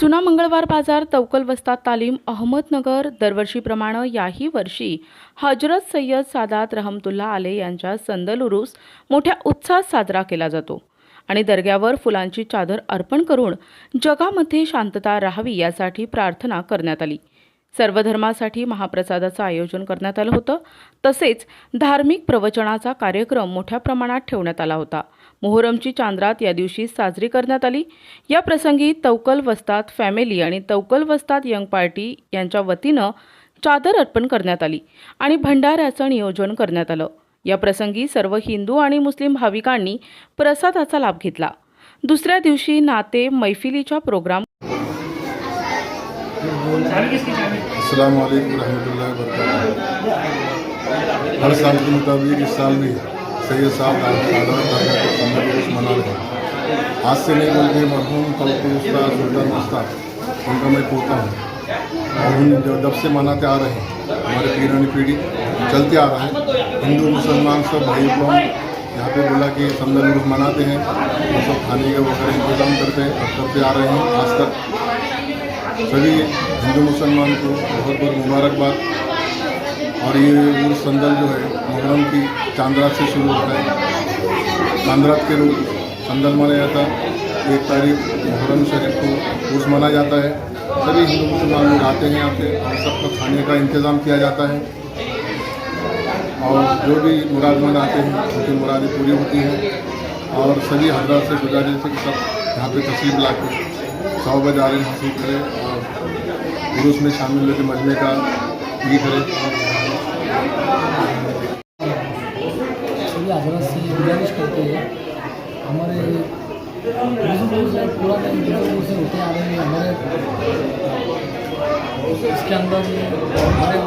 जुना मंगळवार बाजार तवकल वस्ताद तालीम अहमदनगर दरवर्षीप्रमाणे याही वर्षी हजरत सय्यद सादात रहमतुल्लाह आले यांचा संदल उरूस मोठ्या उत्साहात साजरा केला जातो आणि दर्ग्यावर फुलांची चादर अर्पण करून जगामध्ये शांतता राहावी यासाठी प्रार्थना करण्यात आली। सर्व धर्मासाठी महाप्रसादाचं आयोजन करण्यात आलं होतं। तसेच धार्मिक प्रवचनाचा कार्यक्रम मोठ्या प्रमाणात ठेवण्यात आला होता। मोहरमची चांद्रात या दिवशी साजरी करण्यात आली। या प्रसंगी तवकल वस्ताद फॅमिली आणि तवकल वस्ताद यंग पार्टी यांच्या वतीनं चादर अर्पण करण्यात आली आणि भंडाऱ्याचं नियोजन करण्यात आलं। या प्रसंगी सर्व हिंदू आणि मुस्लिम भाविकांनी प्रसादाचा लाभ घेतला। दुसऱ्या दिवशी नाते मैफिलीचा प्रोग्राम। अस्सलाम वालेकुम रहमतुल्लाहि व बरकातहू। हर साल के मुताबिक इस साल भी सैयद साहब दरगाह को संदल उरूस मना रहे हैं। आज से नहीं बल्कि मरहूम तवक्कुल उस्ताद सुल्तान उस्ताद उनका मैं पोता हूँ और उन जब से मनाते आ रहे हैं हमारे पीरानी पीढ़ी चलते आ रहा है। हिंदू मुसलमान सब भाई बहन यहाँ पे बोला कि संदल उरूस मनाते हैं और सब खाने का वगैरह इंतज़ाम करते आ रहे हैं। आज तक सभी हिंदू मुसलमान को बहुत बहुत मुबारकबाद। और ये उर्स संदल जो है मुहर्रम की चांद्रात से शुरू होता है। चांद्रात के रोज संदल मनाया जाता है। 1 तारीख मुहर्रम शरीफ को उर्स मनाया जाता है। सभी हिंदू मुसलमान लोग आते हैं यहाँ पे और सबका खाने का इंतज़ाम किया जाता है और जो भी मुरादमंद आते हैं उनकी मुरादें पूरी होती हैं। और सभी हजरात से गुजारिश है कि सब यहाँ पे तशरीफ़ ला के सौब दारिन हासिल करें और उर्स में शामिल होकर मजमे का ये करें। सभी हजरात से गुजारिश करते हैं, हमारे बुजुर्गों से पुराने बुजुर्गों से होते आ रहे हैं। हमारे इसके अंदर हमारे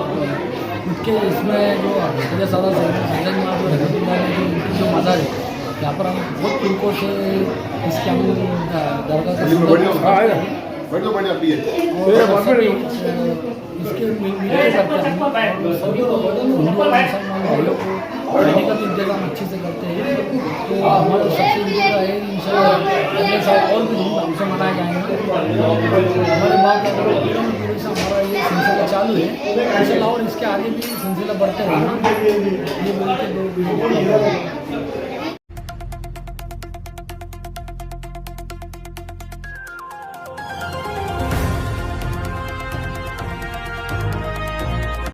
खुद के इसमें जो सैयद सादात जो मज़ार है यहाँ पर हम बहुत तुर्कों से इसके हम दरगाह इसके मिलके करते हैं। सभी हिंदू और मुसलमान भाइयों को रहने का इंतजाम अच्छे से करते हैं। तो हमारा सबसे इंतजार है इंशाल्लाह अगले साल और भी धूमधाम से मनाए जाएंगे। हमारे माँ का पीढ़ी से हमारा ये सिलसिला चालू है इंशाल्लाह और इसके आगे भी सिलसिला बढ़ते रहेगा। ये बोल के 2